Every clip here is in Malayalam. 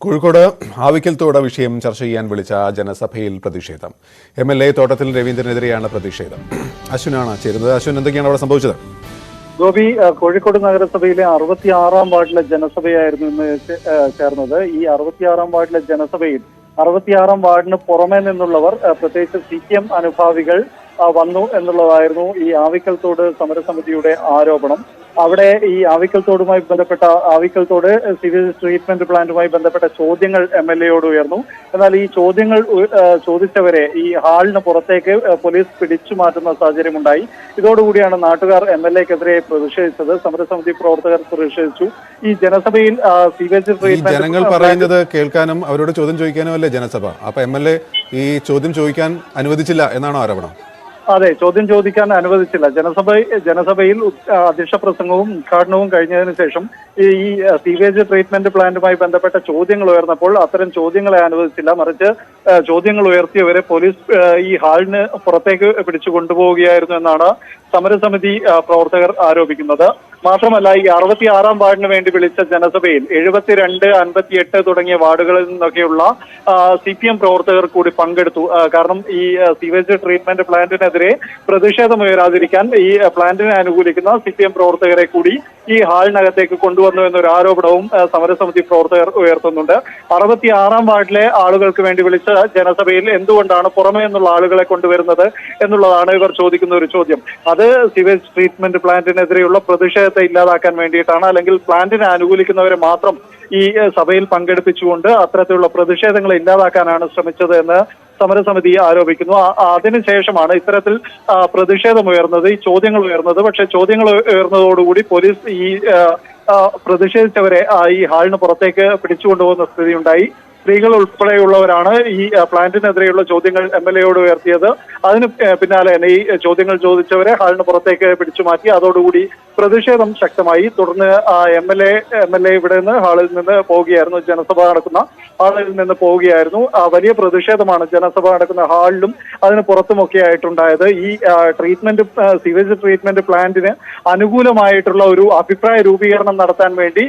കോഴിക്കോട് ആവിക്കൽത്തോട് വിഷയം ചർച്ച ചെയ്യാൻ വിളിച്ച ജനസഭയിൽ പ്രതിഷേധം. MLA തോട്ടത്തിൽ രവീന്ദ്രനെതിരെയാണ് പ്രതിഷേധം. അശ്വിനാണ് ചേരുന്നത്. അശ്വിൻ, എന്തൊക്കെയാണ് അവിടെ സംഭവിച്ചത്? ഗോപി, കോഴിക്കോട് നഗരസഭയിലെ 66-ാം വാർഡിലെ ജനസഭയായിരുന്നു ഇന്ന് ചേർന്നത്. ഈ 66-ാം വാർഡിലെ ജനസഭയിൽ 66-ാം വാർഡിന് പുറമെ നിന്നുള്ളവർ, പ്രത്യേകിച്ച് CPM അനുഭാവികൾ വന്നു എന്നുള്ളതായിരുന്നു ഈ ആവിക്കൽത്തോട് സമരസമിതിയുടെ ആരോപണം. അവിടെ ഈ ആവിക്കൽത്തോടുമായി ബന്ധപ്പെട്ട ആവിക്കൽത്തോട് സിവേജ് ട്രീറ്റ്മെന്റ് പ്ലാന്റുമായി ബന്ധപ്പെട്ട ചോദ്യങ്ങൾ MLA-യോട് ഉയർന്നു. എന്നാൽ ഈ ചോദ്യങ്ങൾ ചോദിച്ചവരെ ഈ ഹാളിന് പുറത്തേക്ക് പോലീസ് പിടിച്ചു മാറ്റുന്ന സാഹചര്യമുണ്ടായി. ഇതോടുകൂടിയാണ് നാട്ടുകാർ MLA-ക്കെതിരെ പ്രതിഷേധിച്ചത്. സമരസമിതി പ്രവർത്തകർ പ്രതിഷേധിച്ചു. ഈ ജനസഭയിൽ സിവേജ് ട്രീറ്റ്മെന്റ് ജനങ്ങൾ പറയുന്നത് കേൾക്കാനും അവരോട് ചോദ്യം ചോദിക്കാനും അല്ലേ ജനസഭ? അപ്പൊ MLA ഈ ചോദ്യം ചോദിക്കാൻ അനുവദിച്ചില്ല എന്നാണോ ആരോപണം? അതെ, ചോദ്യം ചോദിക്കാൻ അനുവദിച്ചില്ല. ജനസഭയിൽ അധ്യക്ഷ പ്രസംഗവും ഉദ്ഘാടനവും കഴിഞ്ഞതിന് ശേഷം ഈ സീവേജ് ട്രീറ്റ്മെന്റ് പ്ലാന്റുമായി ബന്ധപ്പെട്ട ചോദ്യങ്ങൾ ഉയർന്നപ്പോൾ അത്തരം ചോദ്യങ്ങളെ അനുവദിച്ചില്ല. മറിച്ച് ചോദ്യങ്ങൾ ഉയർത്തിയവരെ പോലീസ് ഈ ഹാളിന് പുറത്തേക്ക് പിടിച്ചു കൊണ്ടുപോവുകയായിരുന്നു എന്നാണ് സമരസമിതി പ്രവർത്തകർ ആരോപിക്കുന്നത്. മാത്രമല്ല, ഈ 66-ാം വാർഡിന് വേണ്ടി വിളിച്ച ജനസഭയിൽ 72, 58 തുടങ്ങിയ വാർഡുകളിൽ നിന്നൊക്കെയുള്ള CPM പ്രവർത്തകർ കൂടി പങ്കെടുത്തു. കാരണം ഈ സീവേജ് ട്രീറ്റ്മെന്റ് പ്ലാന്റിനെതിരെ പ്രതിഷേധമുയരാതിരിക്കാൻ ഈ പ്ലാന്റിനെ അനുകൂലിക്കുന്ന CPM പ്രവർത്തകരെ കൂടി ഈ ഹാളിനകത്തേക്ക് കൊണ്ടുവന്നു എന്നൊരു ആരോപണവും സമരസമിതി പ്രവർത്തകർ ഉയർത്തുന്നുണ്ട്. 66-ാം വാർഡിലെ ആളുകൾക്ക് വേണ്ടി വിളിച്ച ജനസഭയിൽ എന്തുകൊണ്ടാണ് പുറമേ നിന്നുള്ള ആളുകളെ കൊണ്ടുവരുന്നത് എന്നുള്ളതാണ് ഇവർ ചോദിക്കുന്ന ഒരു ചോദ്യം. അത് സിവേജ് ട്രീറ്റ്മെന്റ് പ്ലാന്റിനെതിരെയുള്ള പ്രതിഷേധത്തെ ഇല്ലാതാക്കാൻ വേണ്ടിയിട്ടാണ്, അല്ലെങ്കിൽ പ്ലാന്റിനെ അനുകൂലിക്കുന്നവരെ മാത്രം ഈ സഭയിൽ പങ്കെടുപ്പിച്ചുകൊണ്ട് അത്തരത്തിലുള്ള പ്രതിഷേധങ്ങളെ ഇല്ലാതാക്കാനാണ് ശ്രമിച്ചത് എന്ന് സമരസമിതി ആരോപിക്കുന്നു. അതിനുശേഷമാണ് ഇത്തരത്തിൽ പ്രതിഷേധമുയർന്നത്, ഈ ചോദ്യങ്ങൾ ഉയർന്നത്. പക്ഷേ ചോദ്യങ്ങൾ ഉയർന്നതോടുകൂടി പോലീസ് ഈ പ്രതിഷേധിച്ചവരെ ഈ ഹാളിന് പുറത്തേക്ക് പിടിച്ചുകൊണ്ടുപോകുന്ന സ്ഥിതിയുണ്ടായി. സ്ത്രീകൾ ഉൾപ്പെടെയുള്ളവരാണ് ഈ പ്ലാന്റിനെതിരെയുള്ള ചോദ്യങ്ങൾ MLA-യോട് ഉയർത്തിയത്. അതിന് പിന്നാലെ തന്നെ ഈ ചോദ്യങ്ങൾ ചോദിച്ചവരെ ഹാളിന് പുറത്തേക്ക് പിടിച്ചു മാറ്റി. അതോടുകൂടി പ്രതിഷേധം ശക്തമായി. തുടർന്ന് MLA ഇവിടെ നിന്ന് ഹാളിൽ നിന്ന് പോവുകയായിരുന്നു. ജനസഭ നടക്കുന്ന ഹാളിൽ നിന്ന് പോവുകയായിരുന്നു. വലിയ പ്രതിഷേധമാണ് ജനസഭ നടക്കുന്ന ഹാളിലും അതിന് പുറത്തുമൊക്കെ ആയിട്ടുണ്ടായത്. ഈ സിവേജ് ട്രീറ്റ്മെന്റ് പ്ലാന്റിന് അനുകൂലമായിട്ടുള്ള ഒരു അഭിപ്രായ രൂപീകരണം നടത്താൻ വേണ്ടി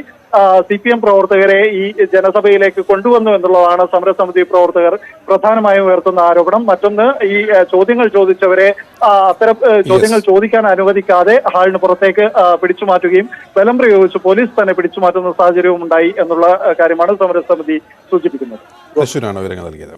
CPM പ്രവർത്തകരെ ഈ ജനസഭയിലേക്ക് കൊണ്ടുവന്നു എന്നുള്ളതാണ് സമരസമിതി പ്രവർത്തകർ പ്രധാനമായും ഉയർത്തുന്ന ആരോപണം. മറ്റൊന്ന്, ഈ ചോദ്യങ്ങൾ ചോദിച്ചവരെ അത്തരം ചോദ്യങ്ങൾ ചോദിക്കാൻ അനുവദിക്കാതെ ഹാളിന് പുറത്തേക്ക് പിടിച്ചു മാറ്റുകയും ബലം പ്രയോഗിച്ച് പോലീസ് തന്നെ പിടിച്ചു മാറ്റുന്ന സാഹചര്യവും ഉണ്ടായി എന്നുള്ള കാര്യമാണ് സമരസമിതി സൂചിപ്പിക്കുന്നത്. അശ്വിനാണ് വിവരങ്ങൾ നൽകിയത്.